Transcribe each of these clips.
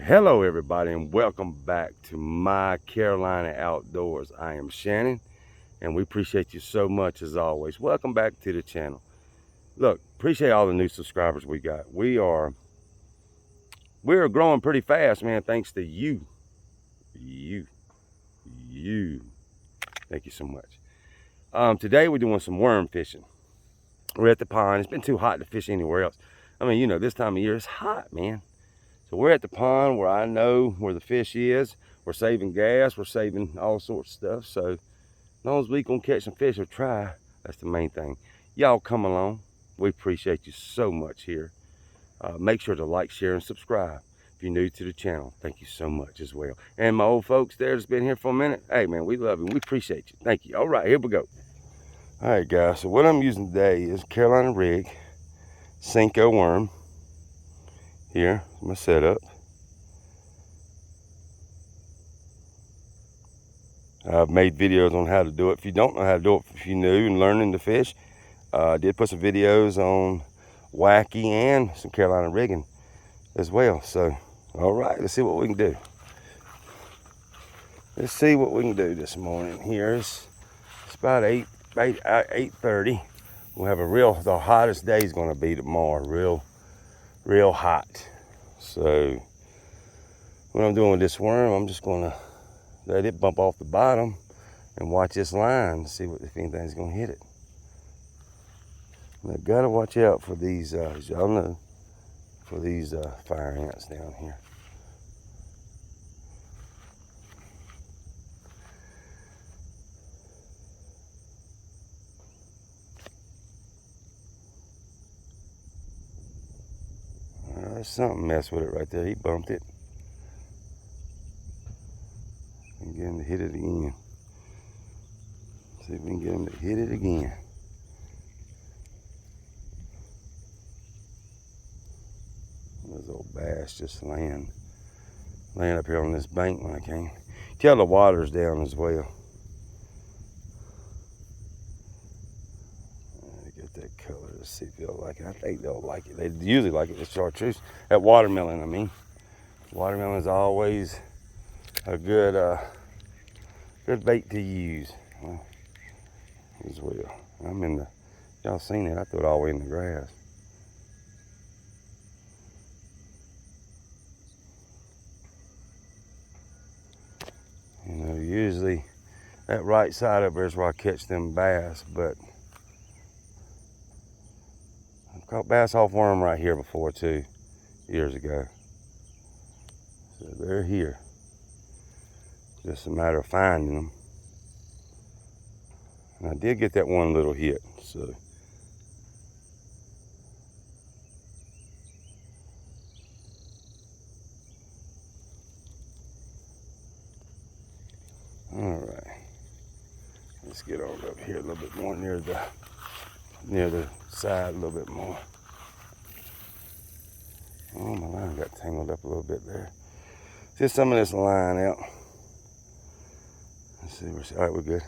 Hello everybody, and welcome back to my Carolina Outdoors. I am Shannon, and we appreciate you so much as always. Welcome back to the channel. Look, appreciate all the new subscribers we got. We're growing pretty fast, man, thanks to you. Thank you so much. Today we're doing some worm fishing. We're at the pond. It's been too hot to fish anywhere else. I mean, you know, this time of year it's hot, man. So we're at the pond where I know where the fish is. We're saving gas. We're saving all sorts of stuff. So as long as we gonna catch some fish or try, that's the main thing. Y'all come along. We appreciate you so much here. Make sure to like, share, and subscribe. If you're new to the channel, thank you so much as well. And my old folks there that's been here for a minute, hey man, we love you. We appreciate you. Thank you. All right, here we go. All right, guys. So what I'm using today is Carolina rig, Senko worm. Here, my setup. I've made videos on how to do it. If you don't know how to do it, if you're new and learning to fish, I did put some videos on wacky and some Carolina rigging as well. So, all right, let's see what we can do. Let's see what we can do this morning. It's about 8:30. We'll have the hottest day is going to be tomorrow. Real hot. So, what I'm doing with this worm, I'm just going to let it bump off the bottom and watch this line to see if anything's going to hit it. I gotta watch out for these, as y'all know, for these fire ants down here. There's something messed with it right there. He bumped it. And get him to hit it again. See if we can get him to hit it again. This old bass just laying up here on this bank when I came. Tell the water's down as well. Get that color to see if they'll like it. I think they'll like it. They usually like it with chartreuse. That watermelon, I mean. Watermelon is always a good bait to use as well. Y'all seen it, I threw it all the way in the grass. You know, usually that right side up there is where I catch them bass, but I've caught bass off worm right here before too, years ago. So they're here. Just a matter of finding them. And I did get that one little hit, so. All right, let's get on up here a little bit more near the side a little bit more. Oh, my line got tangled up a little bit there. Just some of this line out. Let's see, all right, we're good.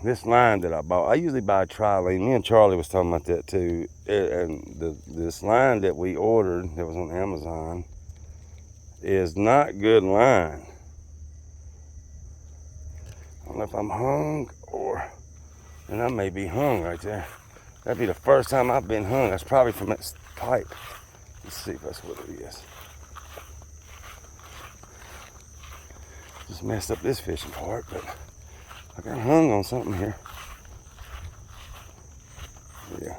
This line that I bought, I usually buy a tri-line. Me and Charlie was talking about that too. And this line that we ordered that was on Amazon is not good line. I don't know if I'm hung and I may be hung right there. That'd be the first time I've been hung. That's probably from that pipe. Let's see if that's what it is. Just messed up this fishing part, but I got hung on something here. Yeah,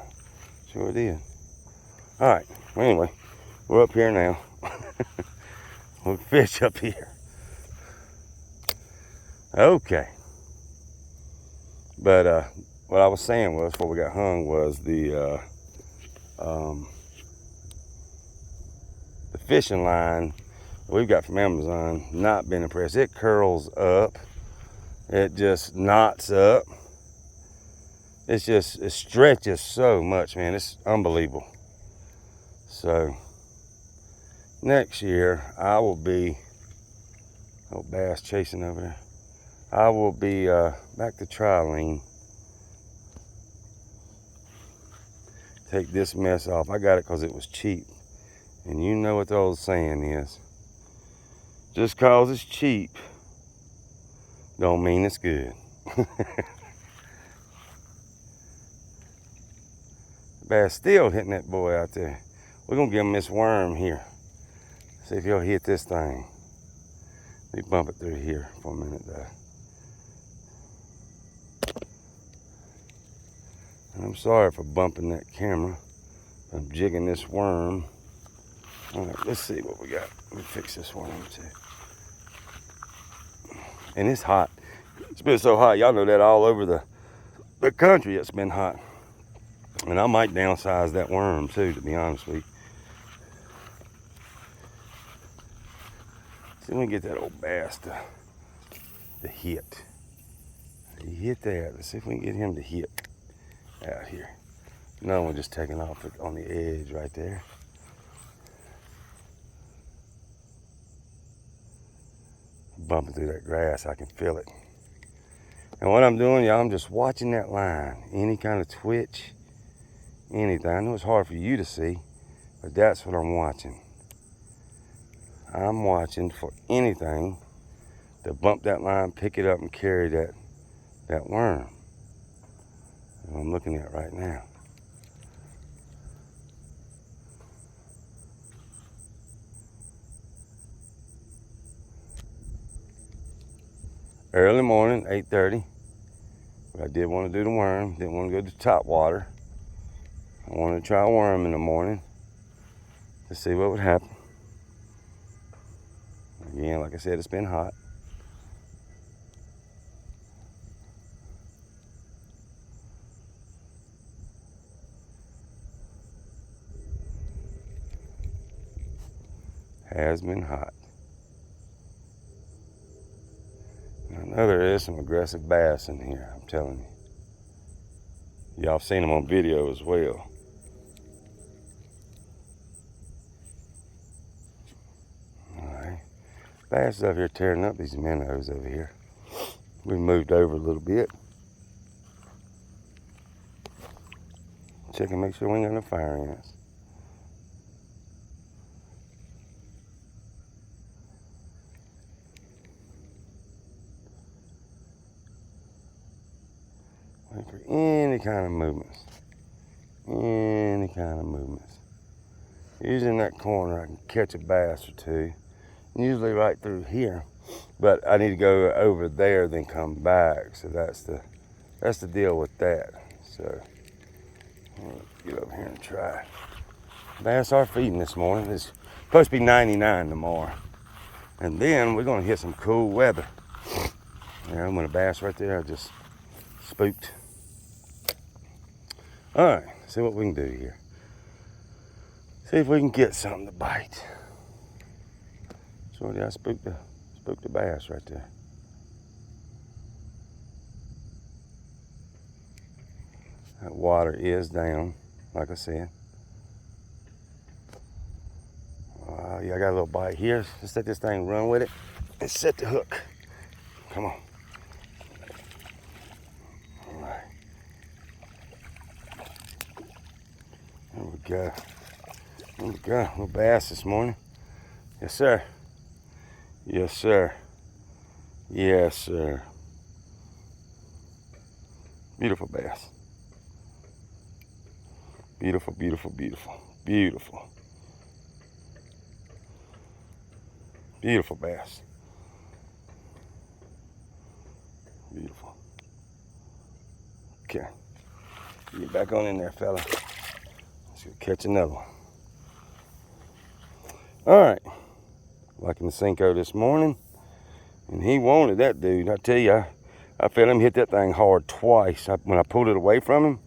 sure did. All right, well, anyway, we're up here now. We'll fish up here. Okay. But what I was saying was, before we got hung, was the fishing line we've got from Amazon. Not been impressed. It curls up. It just knots up. It stretches so much, man. It's unbelievable. So next year I will be, oh, bass chasing over there. I will be back to tri-line. Take this mess off. I got it because it was cheap. And you know what the old saying is. Just cause it's cheap don't mean it's good. Bass still hitting that boy out there. We're gonna give him this worm here. See if he'll hit this thing. Let me bump it through here for a minute though. And I'm sorry for bumping that camera. I'm jigging this worm. All right, let's see what we got. Let me fix this worm too. And it's hot. It's been so hot, y'all know that all over the country it's been hot. And I might downsize that worm too, to be honest with you. See if we can get that old bass to hit. He hit that. Let's see if we can get him to hit out here. No, we're just taking off on the edge right there. Bumping through that grass, I can feel it. And what I'm doing, y'all, I'm just watching that line. Any kind of twitch, anything. I know it's hard for you to see, but that's what I'm watching. I'm watching for anything to bump that line, pick it up, and carry that worm. And I'm looking at right now. Early morning, 8:30. But I did want to do the worm. Didn't want to go to top water. I wanted to try a worm in the morning to see what would happen. Again, like I said, it's been hot. Has been hot. I know there is some aggressive bass in here, I'm telling you. Y'all seen them on video as well. Alright. Bass is up here tearing up these minnows over here. We moved over a little bit. Check and make sure we ain't got no fire ants. Wait for any kind of movements. Any kind of movements. Usually in that corner I can catch a bass or two. Usually right through here. But I need to go over there then come back. So that's the deal with that. So let's get over here and try. Bass are feeding this morning. It's supposed to be 99 tomorrow. And then we're gonna hit some cool weather. Yeah, I'm gonna bass right there. I just spooked. All right, see what we can do here. See if we can get something to bite. So I spooked the bass right there. That water is down, like I said. Yeah, I got a little bite here. Let's let this thing run with it and set the hook. Come on. All right. There we go. There we go. Little bass this morning. Yes, sir. Yes, sir. Yes, sir. Beautiful bass. Beautiful, beautiful, beautiful. Beautiful. Beautiful bass. Beautiful. Okay. Get back on in there, fella. Let's go catch another one. All right. Liking the Senko this morning. And he wanted that dude. I tell you, I felt him hit that thing hard twice. When I pulled it away from him,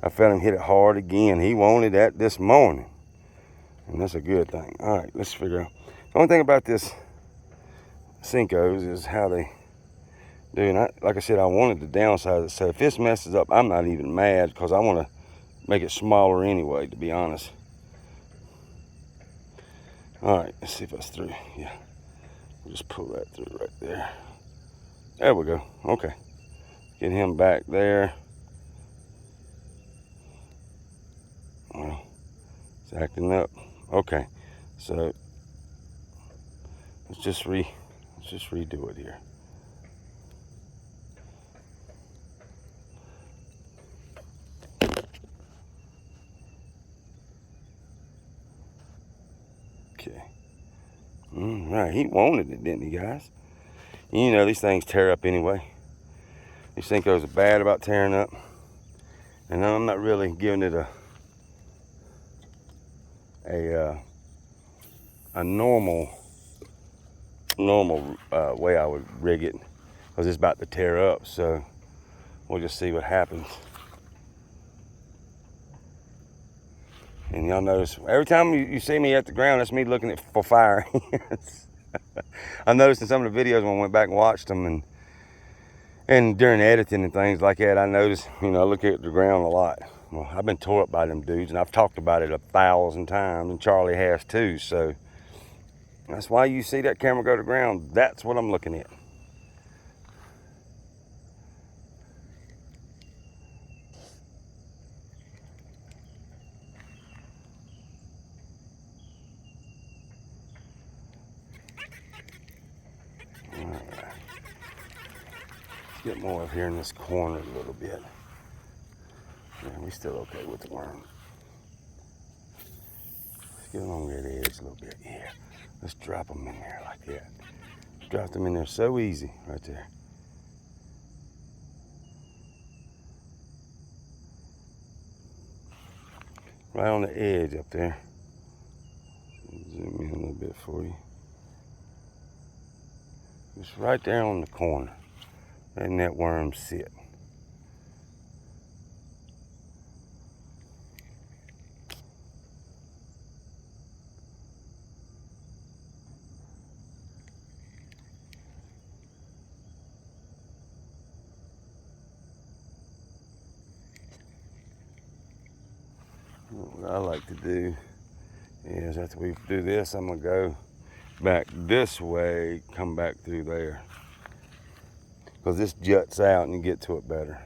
I felt him hit it hard again. He wanted that this morning. And that's a good thing. All right, let's figure out. The only thing about this Senkos is how they do. And like I said, I wanted to downsize it. So if this messes up, I'm not even mad because I want to make it smaller anyway, to be honest. All right, let's see if that's through. Yeah, we'll just pull that through right there. There we go. Okay, get him back there. Well, it's acting up. Okay, So let's just redo it here. Okay. Right, he wanted it, didn't he, guys? You know these things tear up anyway. These Senkos are bad about tearing up, and I'm not really giving it a normal way I would rig it, because it's about to tear up. So we'll just see what happens. And y'all notice every time you see me at the ground, that's me looking for fire ants. I noticed in some of the videos when I went back and watched them, and during editing and things like that, I noticed, you know, I look at the ground a lot. Well, I've been tore up by them dudes, and I've talked about it 1,000 times, and Charlie has too. So that's why you see that camera go to the ground. That's what I'm looking at. All right. Let's get more up here in this corner a little bit. Yeah, we're still okay with the worm. Let's get along that edge a little bit. Yeah. Let's drop them in there like that. Drop them in there so easy right there. Right on the edge up there. Zoom in a little bit for you. Just right there on the corner. Letting that worm sit. What I like to do is after we do this, I'm gonna go back this way, come back through there, because this juts out and you get to it better.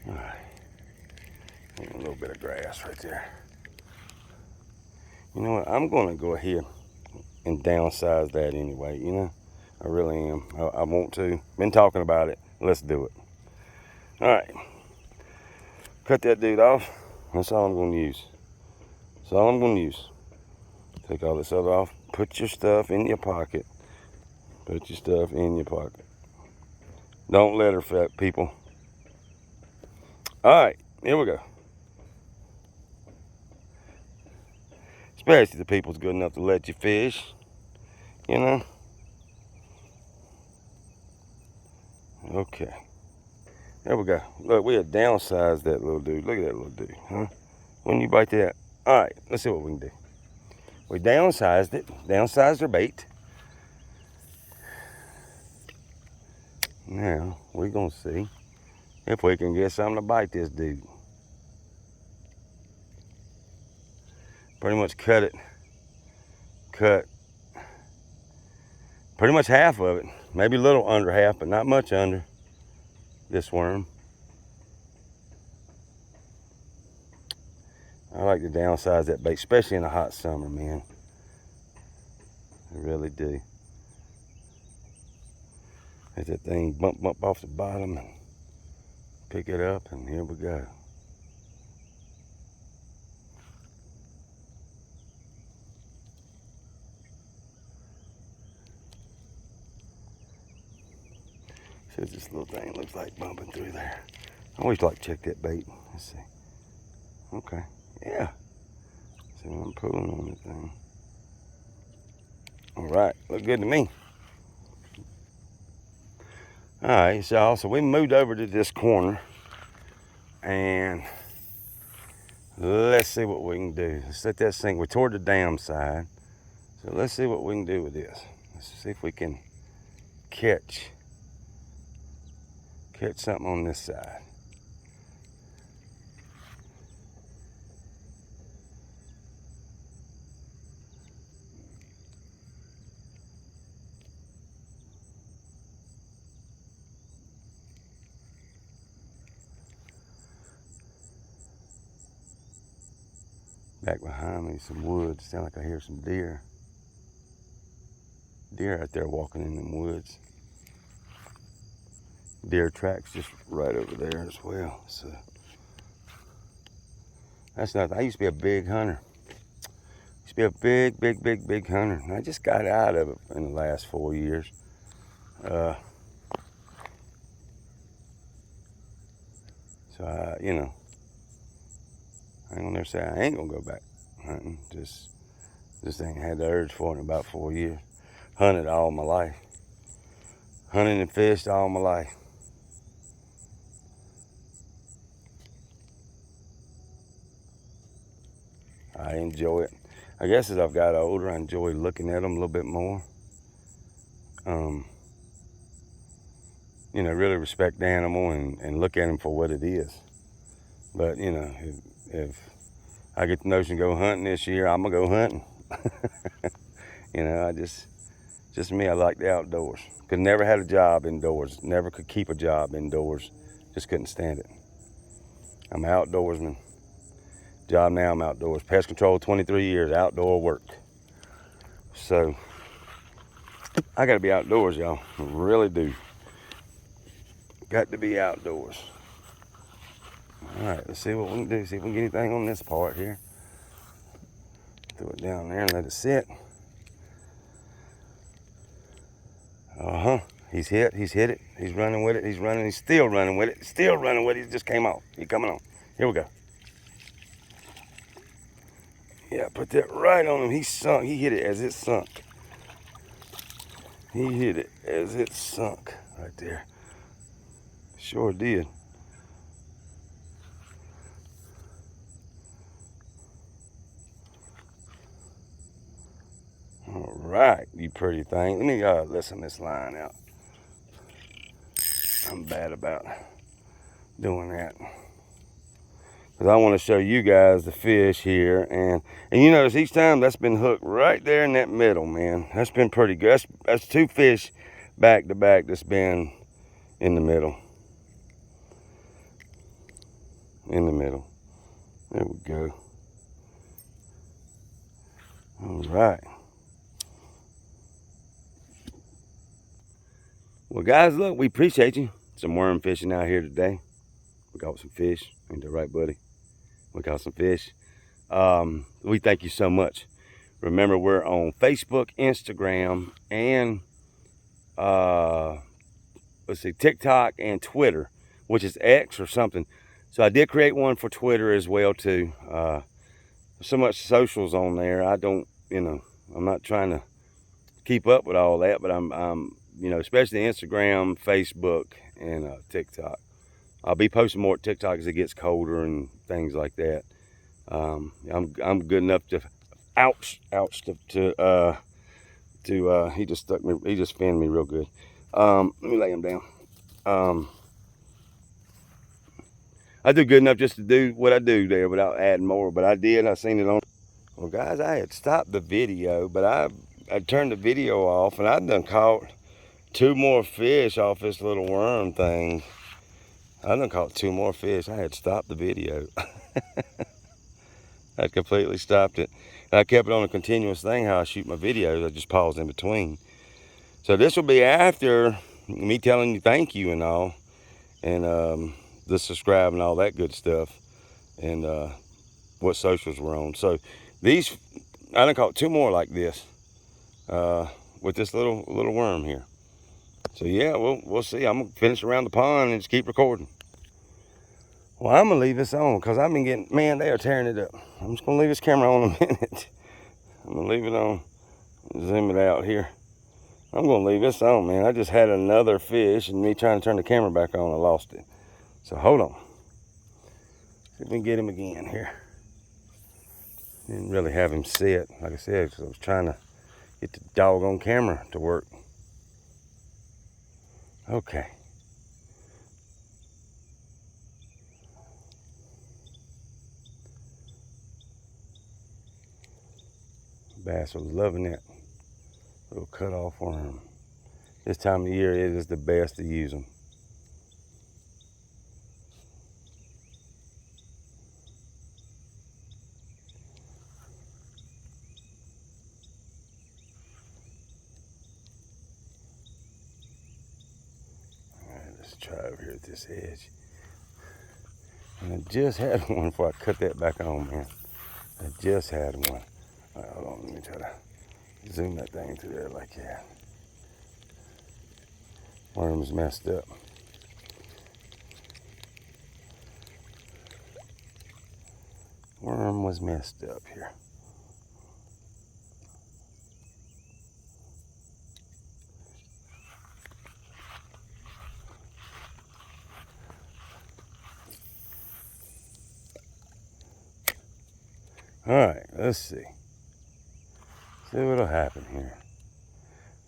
All right, a little bit of grass right there. You know what? I'm gonna go ahead and downsize that anyway. You know, I really am. I want to. Been talking about it. Let's do it. All right. Cut that dude off. That's all I'm going to use. That's all I'm going to use. Take all this other off. Put your stuff in your pocket. Put your stuff in your pocket. Don't let her fat, people. All right, here we go. Especially the people's good enough to let you fish. You know? Okay. There we go. Look, we have downsized that little dude. Look at that little dude, huh? When you bite that. All right, let's see what we can do. We downsized it. Downsized our bait. Now, we're going to see if we can get something to bite this dude. Pretty much cut it. Cut pretty much half of it. Maybe a little under half, but not much under this worm. I like to downsize that bait, especially in a hot summer, man. I really do. Let that thing bump off the bottom and pick it up, and here we go. Says this little thing looks like bumping through there. I always like to check that bait. Let's see. Okay, yeah. See what I'm pulling on that thing. All right, look good to me. All right, y'all, so we moved over to this corner, and let's see what we can do. Let's set that sink. We're toward the dam side, so let's see what we can do with this. Let's see if we can catch something on this side. Back behind me, some woods. Sound like I hear some deer. Deer out there walking in them woods. Deer tracks just right over there as well. So that's nothing. I used to be a big hunter. Used to be a big hunter. And I just got out of it in the last 4 years. So I, you know, I ain't gonna never say I ain't gonna go back hunting. Just ain't had the urge for it in about 4 years. Hunted all my life. Hunted and fished all my life. I enjoy it. I guess as I've got older, I enjoy looking at them a little bit more. You know, really respect the animal and look at him for what it is. But, you know, if I get the notion to go hunting this year, I'm going to go hunting. You know, just me, I like the outdoors. Could never had a job indoors. Never could keep a job indoors. Just couldn't stand it. I'm an outdoorsman. Job now, I'm outdoors. Pest control, 23 years, outdoor work. So, I got to be outdoors, y'all. I really do. Got to be outdoors. All right, let's see what we can do. See if we can get anything on this part here. Throw it down there and let it sit. He's hit it. He's running with it. He's running. He's still running with it. Still running with it. He just came off. He's coming on. Here we go. Yeah, put that right on him. He sunk. He hit it as it sunk. He hit it as it sunk right there. Sure did. All right, you pretty thing. Let me listen this line out. I'm bad about doing that. Because I want to show you guys the fish here. And you notice each time that's been hooked right there in that middle, man. That's been pretty good. That's 2 fish back to back that's been in the middle. In the middle. There we go. All right. Well, guys, look, we appreciate you. Some worm fishing out here today. We caught some fish. Ain't that right, buddy? We caught some fish. We thank you so much. Remember, we're on Facebook, Instagram, and let's see, TikTok and Twitter, which is X or something. So I did create one for Twitter as well too. So much socials on there. I don't, you know, I'm not trying to keep up with all that, but I'm you know, especially Instagram, Facebook, and TikTok. I'll be posting more at TikTok as it gets colder and things like that. I'm good enough to, ouch, he just stuck me, he just finned me real good. Let me lay him down. I do good enough just to do what I do there without adding more, but I seen it on. Well, guys, I had stopped the video, but I turned the video off, and I done caught 2 more fish off this little worm thing. I done caught 2 more fish. I had stopped the video. I completely stopped it. And I kept it on a continuous thing, how I shoot my videos. I just paused in between. So this will be after me telling you thank you and all. And the subscribe and all that good stuff. And what socials we're on. So these, I done caught 2 more like this. With this little worm here. So yeah, we'll see. I'm gonna finish around the pond and just keep recording. Well, I'm gonna leave this on because I've been getting, man, they are tearing it up. I'm just gonna leave this camera on a minute. I'm gonna leave it on, zoom it out here. I'm gonna leave this on, man. I just had another fish and me trying to turn the camera back on, I lost it. So hold on. See if we can get him again here. Didn't really have him sit, like I said, because I was trying to get the doggone camera to work. Okay. Bass was loving that little cut off worm. This time of year, it is the best to use them. try over here at this edge. And I just had one before I cut that back on, man. I just had one. All right, hold on, let me try to zoom that thing through there like that. Worm's messed up. Worm was messed up here. All right, let's see. See what'll happen here.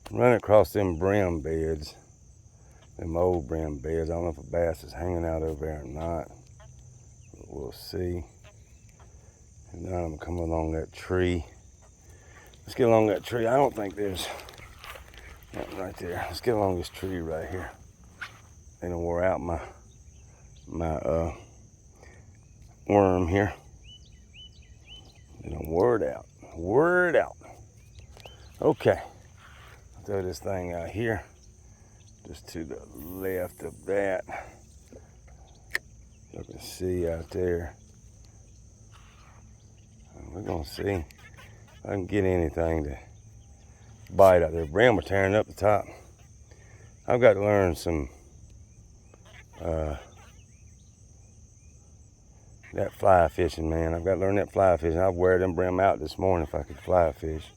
Run across them brim beds, them old brim beds. I don't know if a bass is hanging out over there or not. But we'll see. And now I'm coming along that tree. Let's get along that tree. I don't think there's nothing right there. Let's get along this tree right here. They done wore out my worm here. They done wore it out. Wore it out. Okay. I'll throw this thing out here. Just to the left of that. You can see out there. We're gonna see if I can get anything to bite out there. Brim are tearing up the top. I've got to learn some that fly fishing, man. I've got to learn that fly fishing. I'd wear them brim out this morning if I could fly fish.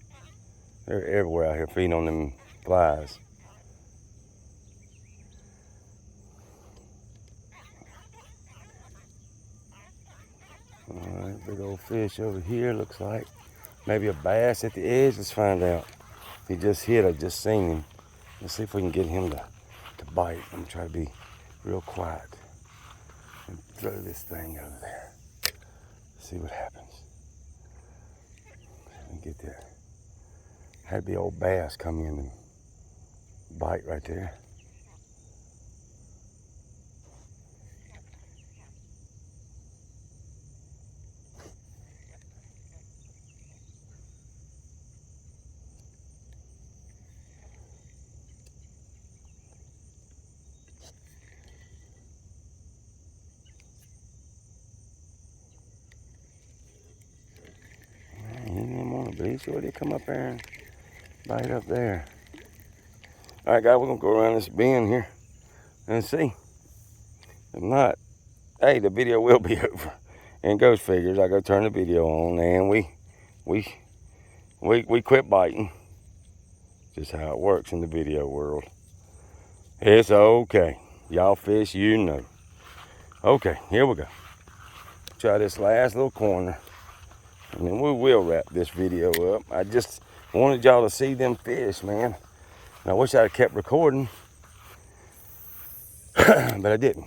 They're everywhere out here feeding on them flies. Alright, big old fish over here, looks like. Maybe a bass at the edge. Let's find out. He just hit, I just seen him. Let's see if we can get him to bite. I'm gonna try to be real quiet and throw this thing over there. See what happens. Let me get that. Had the old bass come in and bite right there. But he's already come up there and bite up there. All right, guys, we're gonna go around this bend here and see. If not, hey, the video will be over. And goes figures, I go turn the video on and we quit biting. Just how it works in the video world. It's okay. Y'all fish, you know. Okay, here we go. Try this last little corner. And then we will wrap this video up. I just wanted y'all to see them fish, man. And I wish I'd have kept recording, but I didn't.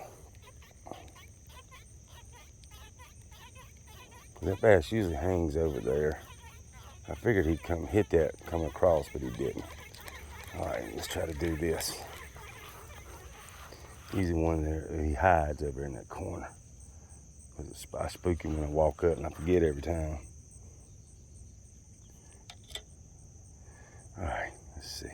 That bass usually hangs over there. I figured he'd come hit that, come across, but he didn't. All right, let's try to do this. He's the one there, he hides over in that corner. I spook him when I walk up and I forget every time. All right, let's see.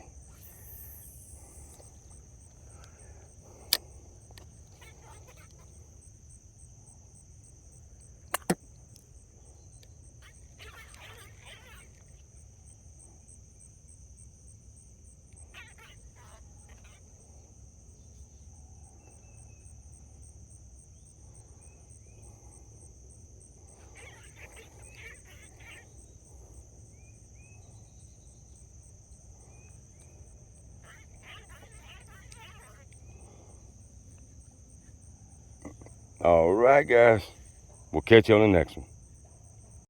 All right, guys. We'll catch you on the next one.